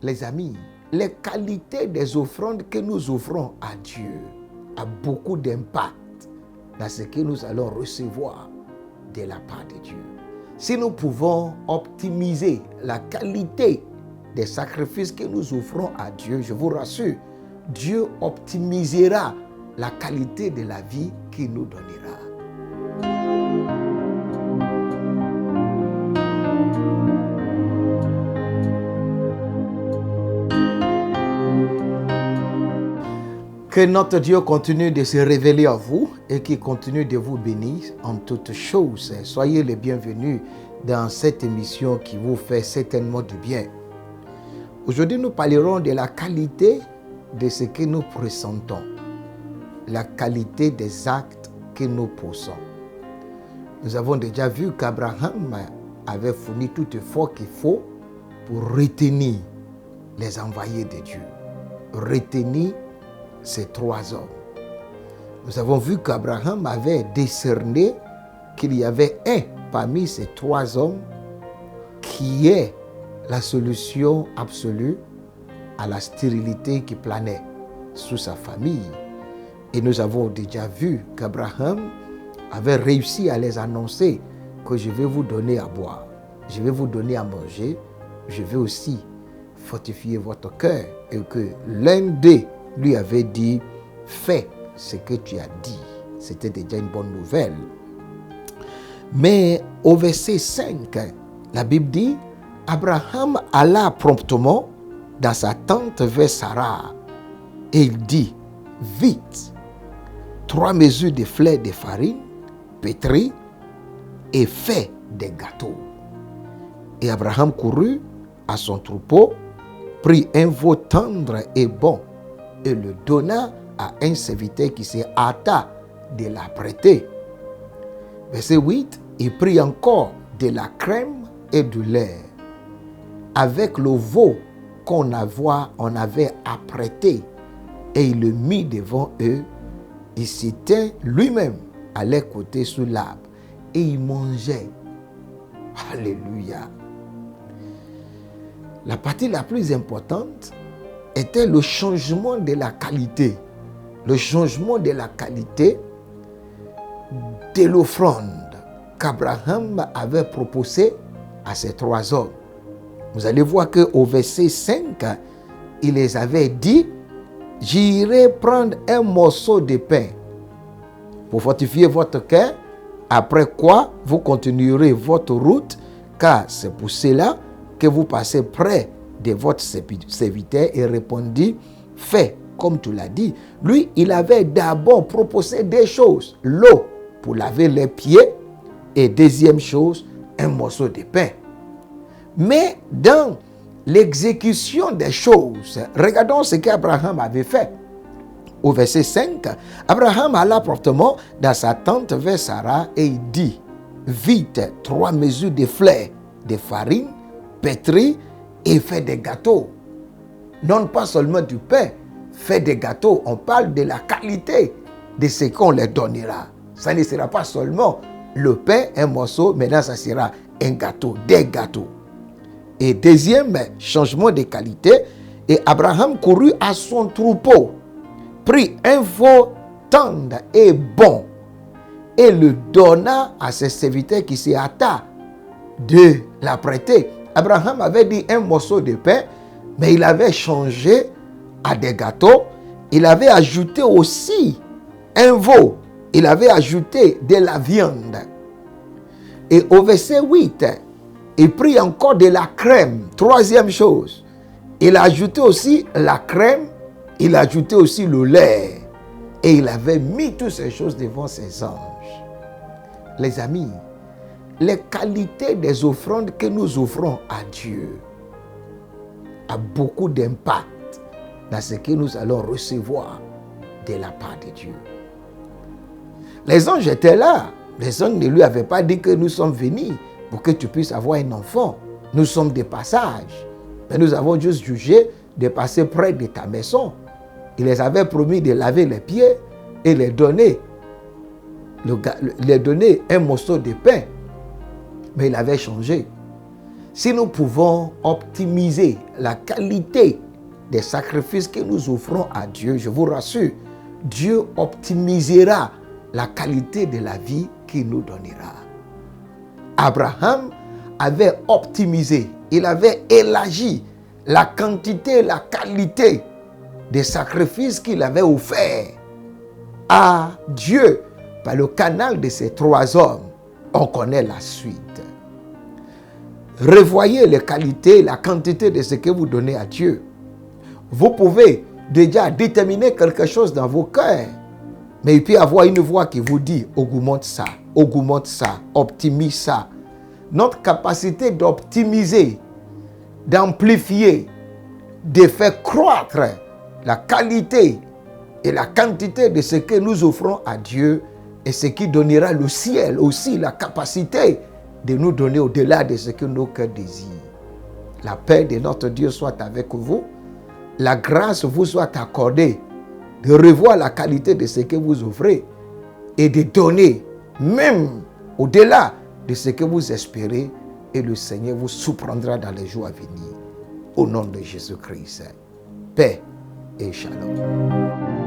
Les amis, les qualités des offrandes que nous offrons à Dieu a beaucoup d'impact dans ce que nous allons recevoir de la part de Dieu. Si nous pouvons optimiser la qualité des sacrifices que nous offrons à Dieu, je vous rassure, Dieu optimisera la qualité de la vie qu'il nous donnera. Que notre Dieu continue de se révéler à vous et qu'il continue de vous bénir en toutes choses. Soyez les bienvenus dans cette émission qui vous fait certainement du bien. Aujourd'hui, nous parlerons de la qualité de ce que nous pressentons, la qualité des actes que nous posons. Nous avons déjà vu qu'Abraham avait fourni tout effort qu'il faut pour retenir les envoyés de Dieu, retenir ces 3 hommes. Nous avons vu qu'Abraham avait décerné qu'il y avait un parmi ces 3 hommes qui est la solution absolue à la stérilité qui planait sous sa famille. Et nous avons déjà vu qu'Abraham avait réussi à les annoncer que je vais vous donner à boire, je vais vous donner à manger, je vais aussi fortifier votre cœur, et que l'un d'eux lui avait dit, fais ce que tu as dit. C'était déjà une bonne nouvelle. Mais au verset 5, la Bible dit, Abraham alla promptement dans sa tente vers Sarah et il dit, vite, 3 mesures de fleur de farine, pétrie et fait des gâteaux. Et Abraham courut à son troupeau, prit un veau tendre et bon, et le donna à un serviteur qui se hâta de l'apprêter. Verset 8, il prit encore de la crème et du lait. Avec le veau qu'on avait apprêté, et il le mit devant eux. Il s'y tint lui-même à leur côté sous l'arbre, et il mangeait. Alléluia. La partie la plus importante était le changement de la qualité. Le changement de la qualité de l'offrande qu'Abraham avait proposée à ces 3 hommes. Vous allez voir qu'au verset 5, il les avait dit, j'irai prendre un morceau de pain pour fortifier votre cœur, après quoi vous continuerez votre route, car c'est pour cela que vous passez près de votre serviteur, et répondit, fais comme tu l'as dit. Lui, il avait d'abord proposé des choses, l'eau pour laver les pieds, et deuxième chose, un morceau de pain. Mais dans l'exécution des choses, regardons ce qu'Abraham avait fait. Au verset 5, Abraham alla promptement dans sa tente vers Sarah et il dit, vite 3 mesures de fleur de farine, pétrie et fait des gâteaux. Non pas seulement du pain, fait des gâteaux. On parle de la qualité de ce qu'on leur donnera. Ça ne sera pas seulement le pain, un morceau, maintenant ça sera un gâteau, des gâteaux. Et deuxième changement de qualité, et Abraham courut à son troupeau, prit un veau tendre et bon, et le donna à ses serviteurs qui se hâta de l'apprêter. Abraham avait dit un morceau de pain, mais il avait changé à des gâteaux. Il avait ajouté aussi un veau. Il avait ajouté de la viande. Et au verset 8, il prit encore de la crème. Troisième chose, il a ajouté aussi la crème, il a ajouté aussi le lait. Et il avait mis toutes ces choses devant ses anges. Les amis, les qualités des offrandes que nous offrons à Dieu a beaucoup d'impact dans ce que nous allons recevoir de la part de Dieu. Les anges étaient là. Les anges ne lui avaient pas dit que nous sommes venus pour que tu puisses avoir un enfant. Nous sommes de passage. Mais nous avons juste jugé de passer près de ta maison. Il les avait promis de laver les pieds et les donner un morceau de pain. Mais il avait changé. Si nous pouvons optimiser la qualité des sacrifices que nous offrons à Dieu, je vous rassure, Dieu optimisera la qualité de la vie qu'il nous donnera. Abraham avait optimisé, il avait élargi la quantité et la qualité des sacrifices qu'il avait offerts à Dieu par le canal de ces 3 hommes. On connaît la suite. Revoyez les qualités et la quantité de ce que vous donnez à Dieu. Vous pouvez déjà déterminer quelque chose dans vos cœurs, mais il peut y avoir une voix qui vous dit augmente ça, optimise ça. Notre capacité d'optimiser, d'amplifier, de faire croître la qualité et la quantité de ce que nous offrons à Dieu est ce qui donnera le ciel aussi la capacité de nous donner au-delà de ce que nos cœurs désirent. La paix de notre Dieu soit avec vous. La grâce vous soit accordée de revoir la qualité de ce que vous offrez et de donner même au-delà de ce que vous espérez, et le Seigneur vous surprendra dans les jours à venir. Au nom de Jésus-Christ. Paix et shalom.